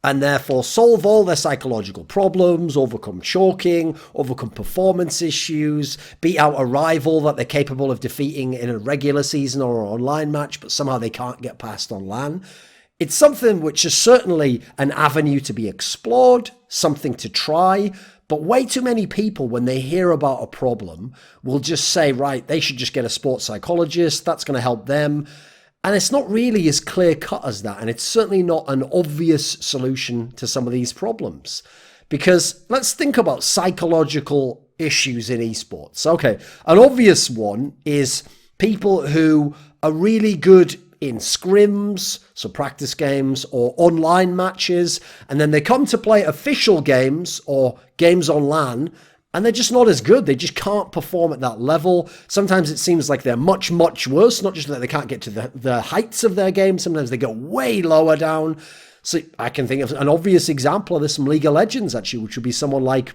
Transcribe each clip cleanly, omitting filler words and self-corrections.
and therefore solve all their psychological problems, overcome choking, overcome performance issues, beat out a rival that they're capable of defeating in a regular season or an online match, but somehow they can't get past on LAN. It's something which is certainly an avenue to be explored, something to try, but way too many people, when they hear about a problem, will just say, right, they should just get a sports psychologist, that's going to help them. And it's not really as clear-cut as that, and it's certainly not an obvious solution to some of these problems. Because let's think about psychological issues in esports. Okay, an obvious one is people who are really good in scrims, so practice games, or online matches, and then they come to play official games or games on LAN, and they're just not as good. They just can't perform at that level. Sometimes it seems like they're much, much worse. Not just that they can't get to the heights of their game. Sometimes they go way lower down. So I can think of an obvious example of this from League of Legends, actually, which would be someone like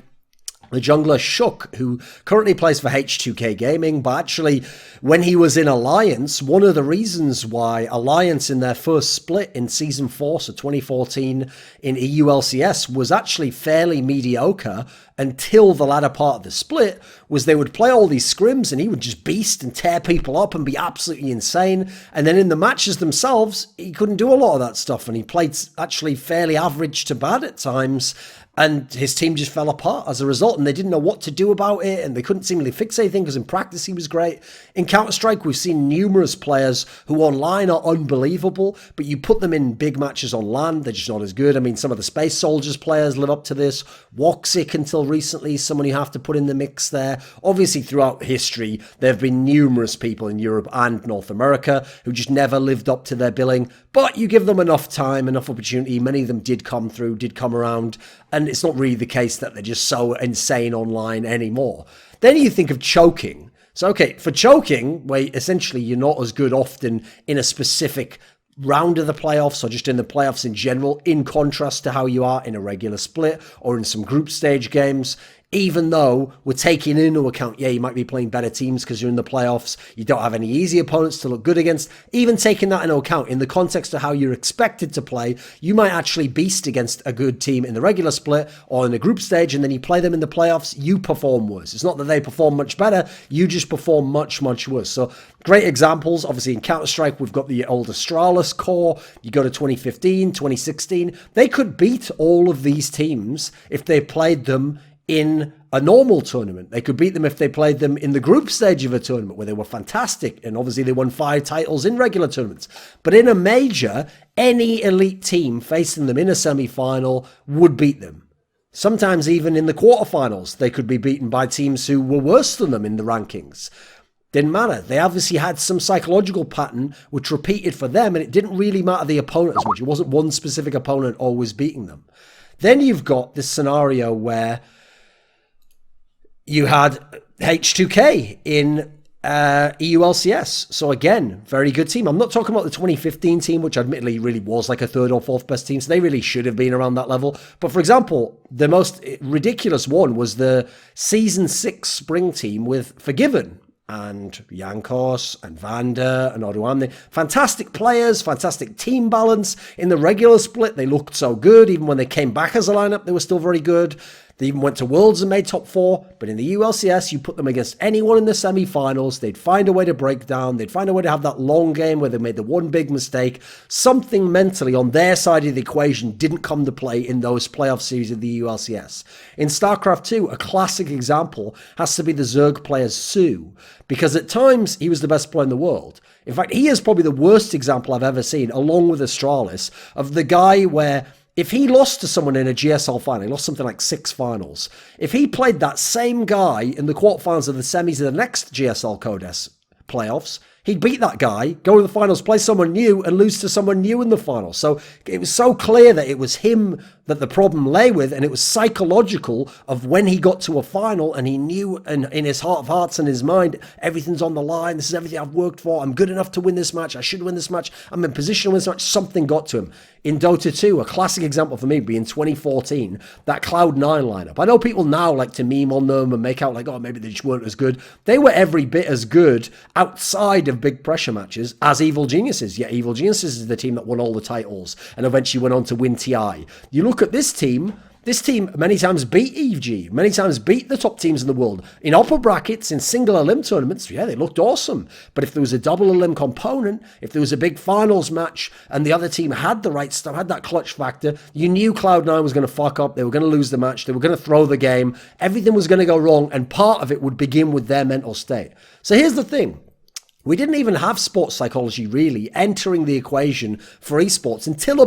the jungler Twch, who currently plays for H2K Gaming, but actually when he was in Alliance, one of the reasons why Alliance in their first split in Season 4, so 2014 in EULCS, was actually fairly mediocre until the latter part of the split, was they would play all these scrims and he would just beast and tear people up and be absolutely insane. And then in the matches themselves, he couldn't do a lot of that stuff, and he played actually fairly average to bad at times. And his team just fell apart as a result, and they didn't know what to do about it, and they couldn't seemingly fix anything because in practice he was great. In Counter-Strike, we've seen numerous players who online are unbelievable, but you put them in big matches on LAN, they're just not as good. I mean, some of the Space Soldiers players live up to this. VeXii until recently, someone you have to put in the mix there. Obviously, throughout history, there have been numerous people in Europe and North America who just never lived up to their billing, but you give them enough time, enough opportunity. Many of them did come through, did come around, and it's not really the case that they're just so insane online anymore. Then you think of choking. So, okay, for choking, where essentially you're not as good often in a specific round of the playoffs or just in the playoffs in general, in contrast to how you are in a regular split or in some group stage games, even though we're taking into account, yeah, you might be playing better teams because you're in the playoffs, you don't have any easy opponents to look good against. Even taking that into account, in the context of how you're expected to play, you might actually beast against a good team in the regular split or in the group stage, and then you play them in the playoffs, you perform worse. It's not that they perform much better, you just perform much, much worse. So great examples. Obviously in Counter-Strike, we've got the old Astralis core. You go to 2015, 2016. They could beat all of these teams if they played them in a normal tournament. They could beat them if they played them in the group stage of a tournament where they were fantastic, and obviously they won 5 titles in regular tournaments. But in a major, any elite team facing them in a semi-final would beat them. Sometimes even in the quarterfinals, they could be beaten by teams who were worse than them in the rankings. Didn't matter. They obviously had some psychological pattern which repeated for them, and it didn't really matter the opponent as much. It wasn't one specific opponent always beating them. Then you've got this scenario where you had H2K in EULCS. So again, very good team. I'm not talking about the 2015 team, which admittedly really was like a 3rd or 4th best team. So they really should have been around that level. But for example, the most ridiculous one was the Season 6 spring team with Forgiven and Yankos and Vanda and Oduamne. Fantastic players, fantastic team balance. In the regular split, they looked so good. Even when they came back as a lineup, they were still very good. They even went to Worlds and made top 4, but in the ULCS, you put them against anyone in the semi-finals, they'd find a way to break down, they'd find a way to have that long game where they made the one big mistake. Something mentally on their side of the equation didn't come to play in those playoff series of the ULCS. In StarCraft 2, a classic example has to be the Zerg player Su, because at times he was the best player in the world. In fact, he is probably the worst example I've ever seen, along with Astralis, of the guy where if he lost to someone in a GSL final, he lost something like 6 finals. If he played that same guy in the quarterfinals of the semis of the next GSL Codes playoffs, he'd beat that guy, go to the finals, play someone new, and lose to someone new in the finals. So it was so clear that it was him that the problem lay with, and it was psychological of when he got to a final and he knew in his heart of hearts and his mind, everything's on the line, this is everything I've worked for, I'm good enough to win this match, I should win this match, I'm in position to win this match. Something got to him. In Dota 2, a classic example for me would be in 2014, that Cloud9 lineup. I know people now like to meme on them and make out like, oh, maybe they just weren't as good. They were every bit as good outside of of big pressure matches as Evil Geniuses. Yeah, Evil Geniuses is the team that won all the titles and eventually went on to win TI. You look at this team many times beat EG, many times beat the top teams in the world. In upper brackets, in single elim tournaments, yeah, they looked awesome. But if there was a double elim component, if there was a big finals match, and the other team had the right stuff, had that clutch factor, you knew Cloud9 was going to fuck up, they were going to lose the match, they were going to throw the game, everything was going to go wrong, and part of it would begin with their mental state. So here's the thing. We didn't even have sports psychology really entering the equation for esports until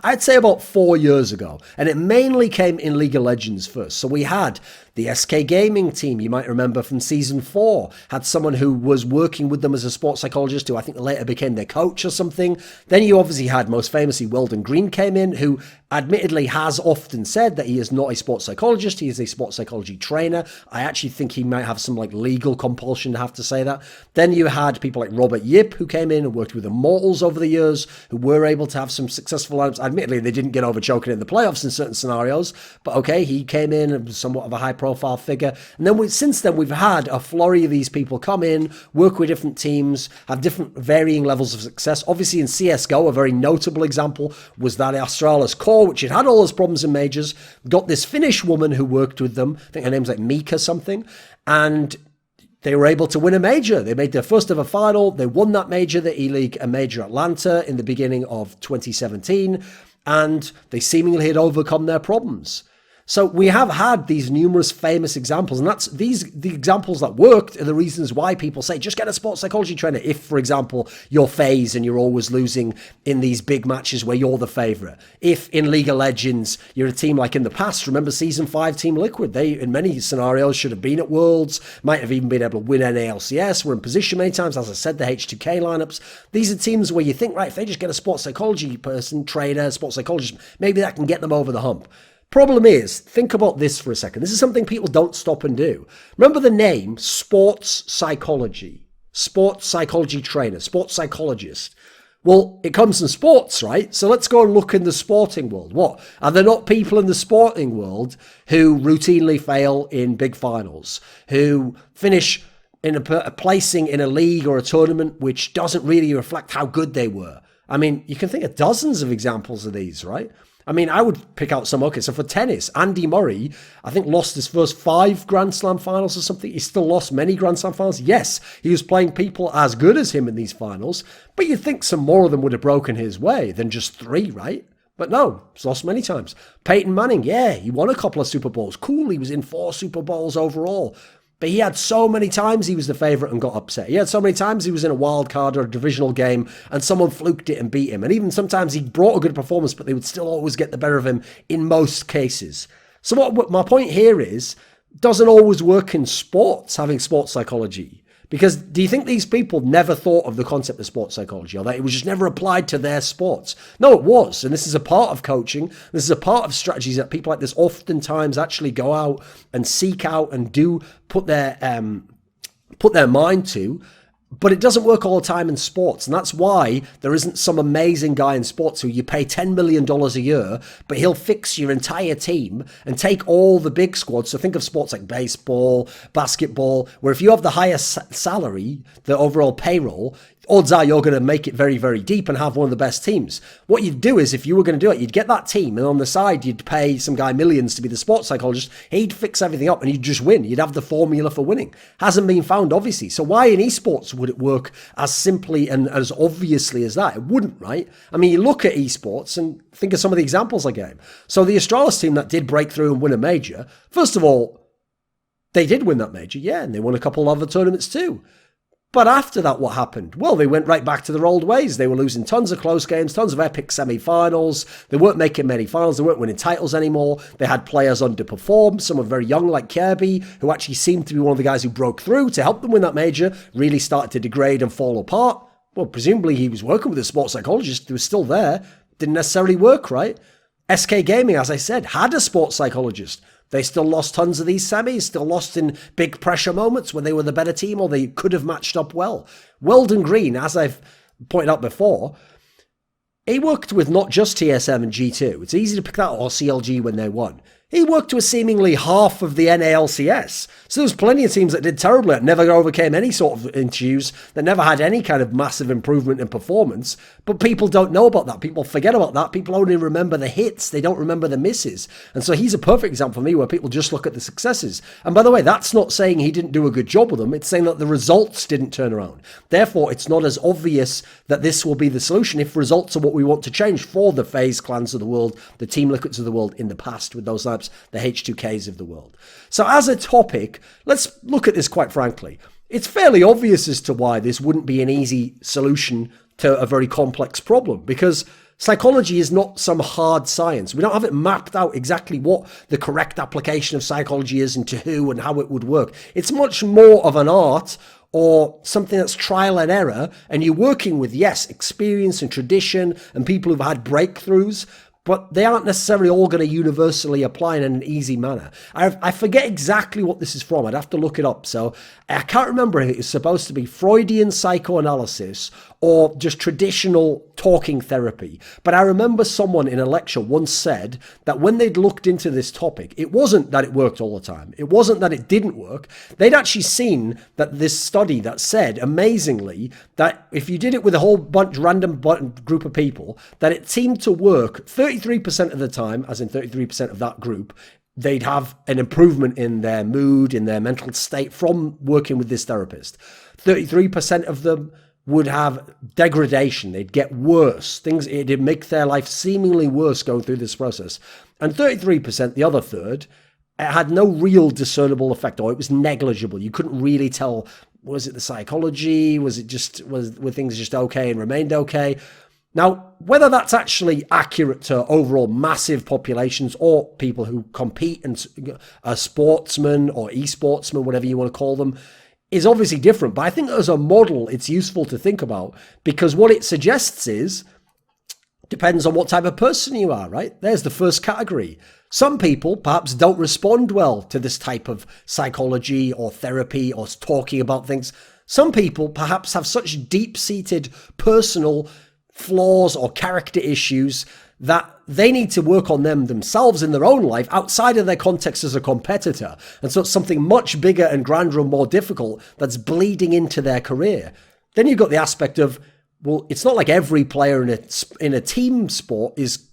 I'd say about 4 years ago. And it mainly came in League of Legends first. So we had the SK Gaming team, you might remember from season 4, had someone who was working with them as a sports psychologist who I think later became their coach or something. Then you obviously had, most famously, Weldon Green came in, who admittedly has often said that he is not a sports psychologist, he is a sports psychology trainer. I actually think he might have some legal compulsion to have to say that. Then you had people like Robert Yip, who came in and worked with Immortals over the years, who were able to have some successful lineups. Admittedly, they didn't get over choking in the playoffs in certain scenarios, but okay, he came in and was somewhat of a high-profile figure. And then since then, we've had a flurry of these people come in, work with different teams, have different varying levels of success. Obviously, in CSGO, a very notable example was that Astralis Core, which had all those problems in majors, got this Finnish woman who worked with them. I think her name's like Mika something, and they were able to win a major. They made their first ever final. They won that major, the E-League, a major Atlanta in the beginning of 2017, and they seemingly had overcome their problems. So we have had these numerous famous examples, and the examples that worked are the reasons why people say, just get a sports psychology trainer. If, for example, you're FaZe and you're always losing in these big matches where you're the favorite. If in League of Legends, you're a team like in the past, remember Season 5 Team Liquid, they, in many scenarios, should have been at Worlds, might have even been able to win NALCS, were in position many times, as I said, the H2K lineups. These are teams where you think, right, if they just get a sports psychology person, trainer, sports psychologist, maybe that can get them over the hump. Problem is, think about this for a second. This is something people don't stop and do. Remember the name sports psychology trainer, sports psychologist. Well, it comes from sports, right? So let's go and look in the sporting world. What? Are there not people in the sporting world who routinely fail in big finals, who finish in a placing in a league or a tournament which doesn't really reflect how good they were? I mean, you can think of dozens of examples of these, right? I mean, I would pick out some. Okay, so for tennis, Andy Murray, I think lost his first 5 Grand Slam finals or something. He still lost many Grand Slam finals. Yes, he was playing people as good as him in these finals, but you'd think some more of them would have broken his way than just 3, right? But no, he's lost many times. Peyton Manning, yeah, he won a couple of Super Bowls. Cool, he was in 4 Super Bowls overall. But he had so many times he was the favourite and got upset. He had so many times he was in a wild card or a divisional game and someone fluked it and beat him. And even sometimes he brought a good performance, but they would still always get the better of him in most cases. So what my point here is, doesn't always work in sports, having sports psychology. Because do you think these people never thought of the concept of sports psychology, or that it was just never applied to their sports? No, it was. And this is a part of coaching. This is a part of strategies that people like this oftentimes actually go out and seek out and do put their mind to. But it doesn't work all the time in sports. And that's why there isn't some amazing guy in sports who you pay $10 million a year, but he'll fix your entire team and take all the big squads. So think of sports like baseball, basketball, where if you have the highest salary, the overall payroll, odds are you're going to make it very, very deep and have one of the best teams. What you'd do is, if you were going to do it, you'd get that team, and on the side, you'd pay some guy millions to be the sports psychologist. He'd fix everything up, and you'd just win. You'd have the formula for winning. Hasn't been found, obviously. So why in esports would it work as simply and as obviously as that? It wouldn't, right? I mean, you look at esports and think of some of the examples I gave. So the Astralis team that did break through and win a major, first of all, they did win that major, yeah, and they won a couple of other tournaments too. But after that, what happened? Well, they went right back to their old ways. They were losing tons of close games, tons of epic semi-finals. They weren't making many finals. They weren't winning titles anymore. They had players underperform. Some were very young, like Kirby, who actually seemed to be one of the guys who broke through to help them win that major, really started to degrade and fall apart. Well, presumably he was working with a sports psychologist who was still there. Didn't necessarily work, right? SK Gaming, as I said, had a sports psychologist. They still lost tons of these semis, still lost in big pressure moments when they were the better team or they could have matched up well. Weldon Green, as I've pointed out before, he worked with not just TSM and G2. It's easy to pick that or CLG when they won. he worked to a seemingly half of the NALCS. So there's plenty of teams that did terribly, that never overcame any sort of issues, that never had any kind of massive improvement in performance. But people don't know about that. People forget about that. People only remember the hits. They don't remember the misses. And so he's a perfect example for me where people just look at the successes. And by the way, that's not saying he didn't do a good job with them. It's saying that the results didn't turn around. Therefore, it's not as obvious that this will be the solution if results are what we want to change for the FaZe clans of the world, the Team Liquids of the world in the past with those labs, the H2Ks of the world. So as a topic, let's look at this quite frankly. It's fairly obvious as to why this wouldn't be an easy solution to a very complex problem, because psychology is not some hard science. We don't have it mapped out exactly what the correct application of psychology is and to who and how it would work. It's much more of an art or something that's trial and error, and you're working with, yes, experience and tradition and people who've had breakthroughs, but they aren't necessarily all going to universally apply in an easy manner. I forget exactly what this is from. I'd have to look it up. So I can't remember if it's supposed to be Freudian psychoanalysis or just traditional talking therapy. But I remember someone in a lecture once said that when they'd looked into this topic, it wasn't that it worked all the time. It wasn't that it didn't work. They'd actually seen that this study that said, amazingly, that if you did it with a whole bunch random group of people, that it seemed to work 33% of the time, as in 33% of that group, they'd have an improvement in their mood, in their mental state from working with this therapist. 33% of them would have degradation. They'd get worse. It'd make their life seemingly worse going through this process. And 33%, the other third, it had no real discernible effect, or it was negligible. You couldn't really tell, was it the psychology? Were things just okay and remained okay? Now, whether that's actually accurate to overall massive populations or people who compete and are sportsmen or e-sportsmen, whatever you want to call them, is obviously different. But I think as a model, it's useful to think about, because what it suggests is, depends on what type of person you are, right? There's the first category. Some people perhaps don't respond well to this type of psychology or therapy or talking about things. Some people perhaps have such deep-seated personal flaws or character issues that they need to work on them themselves in their own life outside of their context as a competitor. And so it's something much bigger and grander and more difficult that's bleeding into their career. Then you've got the aspect of, well, it's not like every player in a team sport is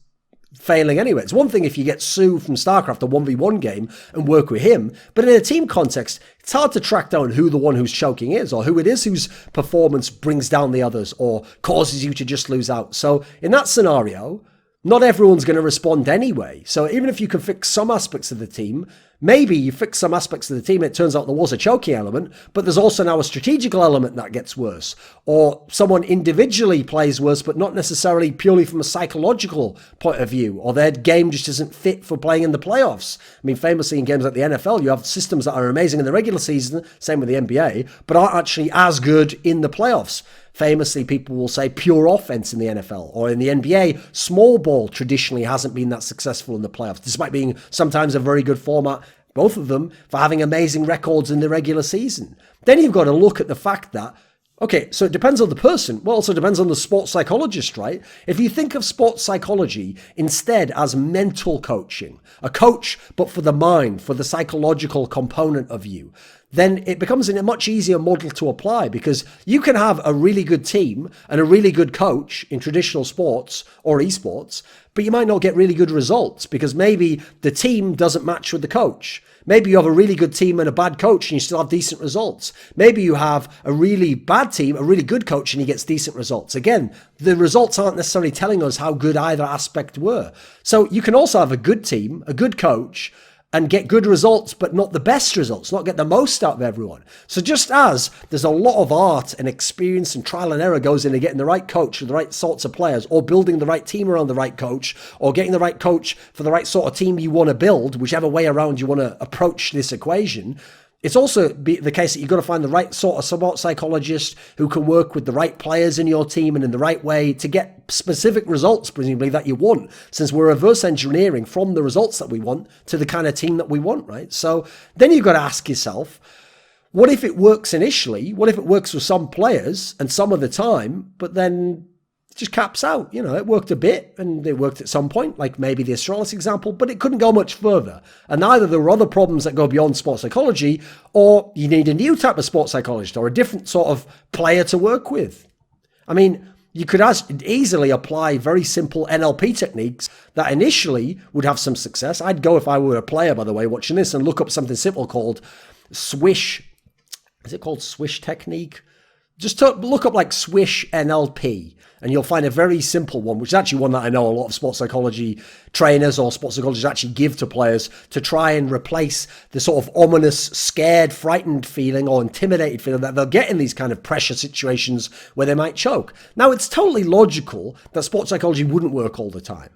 failing anyway. It's one thing if you get Sue from StarCraft, a 1v1 game, and work with him, but in a team context, it's hard to track down who the one who's choking is, or who it is whose performance brings down the others or causes you to just lose out. So in that scenario, not everyone's going to respond anyway. So even if you can fix some aspects of the team, maybe you fix some aspects of the team, it turns out there was a choking element, but there's also now a strategical element that gets worse. Or someone individually plays worse, but not necessarily purely from a psychological point of view, or their game just isn't fit for playing in the playoffs. I mean, famously in games like the NFL, you have systems that are amazing in the regular season, same with the NBA, but aren't actually as good in the playoffs. Famously, people will say pure offense in the NFL, or in the NBA, small ball traditionally hasn't been that successful in the playoffs, despite being sometimes a very good format, both of them, for having amazing records in the regular season. Then you've got to look at the fact that, okay, so it depends on the person. Well, it also depends on the sports psychologist, right? If you think of sports psychology instead as mental coaching, a coach, but for the mind, for the psychological component of you, then it becomes a much easier model to apply, because you can have a really good team and a really good coach in traditional sports or esports, but you might not get really good results because maybe the team doesn't match with the coach. Maybe you have a really good team and a bad coach and you still have decent results. Maybe you have a really bad team, a really good coach, and he gets decent results. Again, the results aren't necessarily telling us how good either aspect were. So you can also have a good team, a good coach, and get good results, but not the best results, not get the most out of everyone. So just as there's a lot of art and experience and trial and error goes into getting the right coach for the right sorts of players, or building the right team around the right coach, or getting the right coach for the right sort of team you want to build, whichever way around you want to approach this equation, it's also the case that you've got to find the right sort of sports psychologist who can work with the right players in your team and in the right way to get specific results, presumably, that you want, since we're reverse engineering from the results that we want to the kind of team that we want, right? So then you've got to ask yourself, what if it works initially? What if it works for some players and some of the time, but then it just caps out. It worked a bit, and it worked at some point, like maybe the Astralis example, but it couldn't go much further. And either there were other problems that go beyond sports psychology, or you need a new type of sports psychologist or a different sort of player to work with. I mean, you could easily apply very simple NLP techniques that initially would have some success. I'd go, if I were a player, by the way, watching this, and look up something simple called swish. Is it called swish technique? Just look up like swish NLP, and you'll find a very simple one, which is actually one that I know a lot of sports psychology trainers or sports psychologists actually give to players to try and replace the sort of ominous, scared, frightened feeling or intimidated feeling that they'll get in these kind of pressure situations where they might choke. Now, it's totally logical that sports psychology wouldn't work all the time,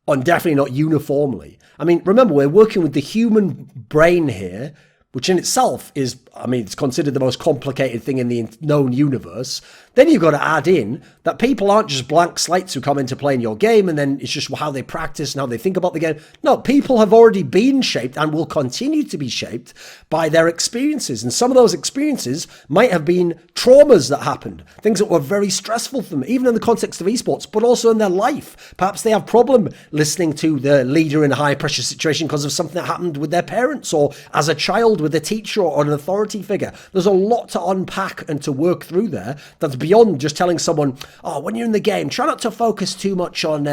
and definitely not uniformly. I mean, remember, we're working with the human brain here, which in itself is, it's considered the most complicated thing in the known universe. Then you've got to add in that people aren't just blank slates who come into playing your game and then it's just how they practice and how they think about the game. No, people have already been shaped and will continue to be shaped by their experiences. And some of those experiences might have been traumas that happened, things that were very stressful for them, even in the context of esports, but also in their life. Perhaps they have problem listening to the leader in a high pressure situation because of something that happened with their parents or as a child with a teacher or an authority figure. There's a lot to unpack and to work through there that's beyond just telling someone, oh, when you're in the game, try not to focus too much on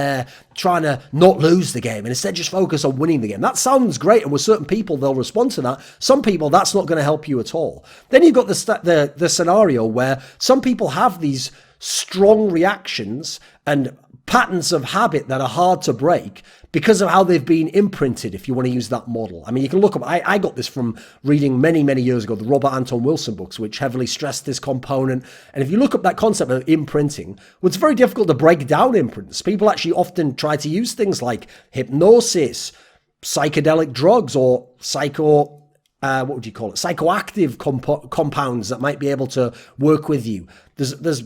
trying to not lose the game and instead just focus on winning the game. That sounds great, and with certain people, they'll respond to that. Some people, that's not going to help you at all. Then you've got the scenario where some people have these strong reactions and patterns of habit that are hard to break because of how they've been imprinted, if you want to use that model. I mean, you can look up, I got this from reading many, many years ago, the Robert Anton Wilson books, which heavily stressed this component. And if you look up that concept of imprinting, well, it's very difficult to break down imprints. People actually often try to use things like hypnosis, psychedelic drugs, or psychoactive compounds that might be able to work with you. There's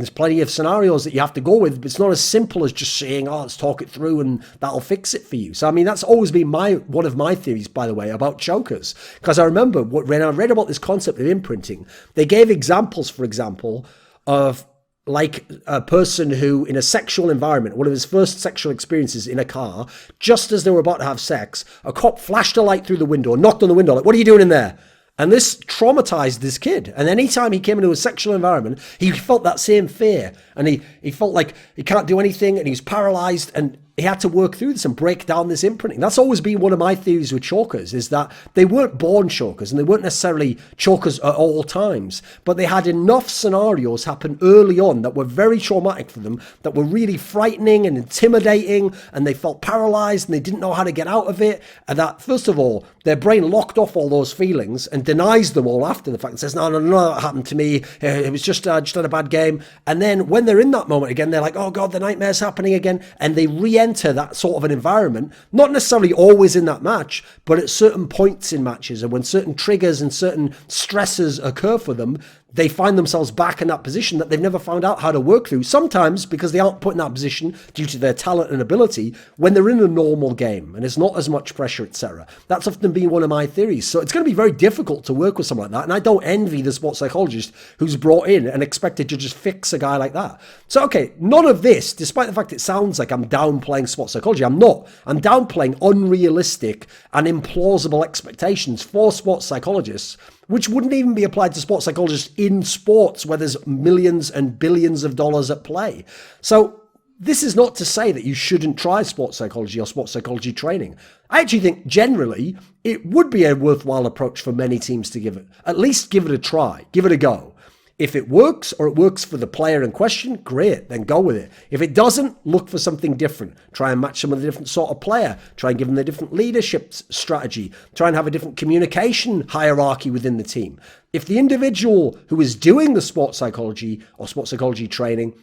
plenty of scenarios that you have to go with, but it's not as simple as just saying, oh, let's talk it through and that'll fix it for you. So, that's always been one of my theories, by the way, about chokers. Because I remember when I read about this concept of imprinting, they gave examples, for example, of like a person who, in a sexual environment, one of his first sexual experiences in a car, just as they were about to have sex, a cop flashed a light through the window and knocked on the window, like, what are you doing in there? And this traumatized this kid. And anytime he came into a sexual environment, he felt that same fear. And he felt like he can't do anything and he's paralyzed, and he had to work through this and break down this imprinting. That's always been one of my theories with chokers, is that they weren't born chokers and they weren't necessarily chokers at all times, but they had enough scenarios happen early on that were very traumatic for them, that were really frightening and intimidating, and they felt paralyzed and they didn't know how to get out of it. And that, first of all, their brain locked off all those feelings and denies them all after the fact and says, no, that happened to me. It was just had a bad game. And then when they're in that moment again, they're like, oh God, the nightmare's happening again. And they re-enter that sort of an environment, not necessarily always in that match, but at certain points in matches, and when certain triggers and certain stresses occur for them, they find themselves back in that position that they've never found out how to work through. Sometimes because they aren't put in that position due to their talent and ability when they're in a normal game and there's not as much pressure, etc. That's often been one of my theories. So it's going to be very difficult to work with someone like that. And I don't envy the sports psychologist who's brought in and expected to just fix a guy like that. So, okay, none of this, despite the fact it sounds like I'm downplaying sports psychology, I'm not. I'm downplaying unrealistic and implausible expectations for sports psychologists, which wouldn't even be applied to sports psychologists in sports where there's millions and billions of dollars at play. So this is not to say that you shouldn't try sports psychology or sports psychology training. I actually think generally it would be a worthwhile approach for many teams to at least give it a try, give it a go. If it works, or it works for the player in question, great, then go with it. If it doesn't, look for something different. Try and match them with a different sort of player. Try and give them a different leadership strategy. Try and have a different communication hierarchy within the team. If the individual who is doing the sports psychology or sports psychology training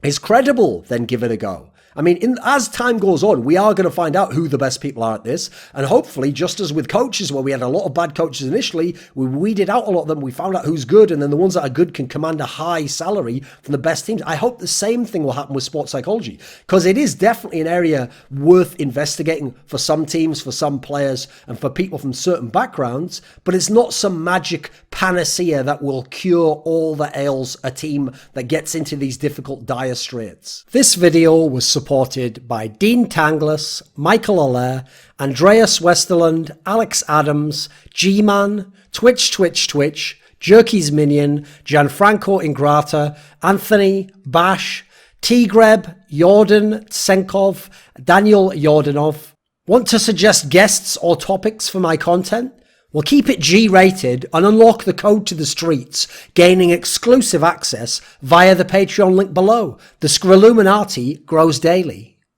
is credible, then give it a go. I mean, as time goes on, we are going to find out who the best people are at this. And hopefully, just as with coaches, where we had a lot of bad coaches initially, we weeded out a lot of them. We found out who's good. And then the ones that are good can command a high salary from the best teams. I hope the same thing will happen with sports psychology, because it is definitely an area worth investigating for some teams, for some players, and for people from certain backgrounds. But it's not some magic panacea that will cure all the ails a team that gets into these difficult dire straits. This video was supported by Dean Tanglis, Mikkel Hansen, Andreas Westerlund, Alex Adams, Gman, Twch, Jerky's Minion, Gianfranco Ingrata, Anthony, Bash, Greb, Yordan Tsenkov, Daniel Yordanov. Want to suggest guests or topics for my content? Well, keep it G-rated and unlock the code to the streets, gaining exclusive access via the Patreon link below. The Scrilluminati grows daily.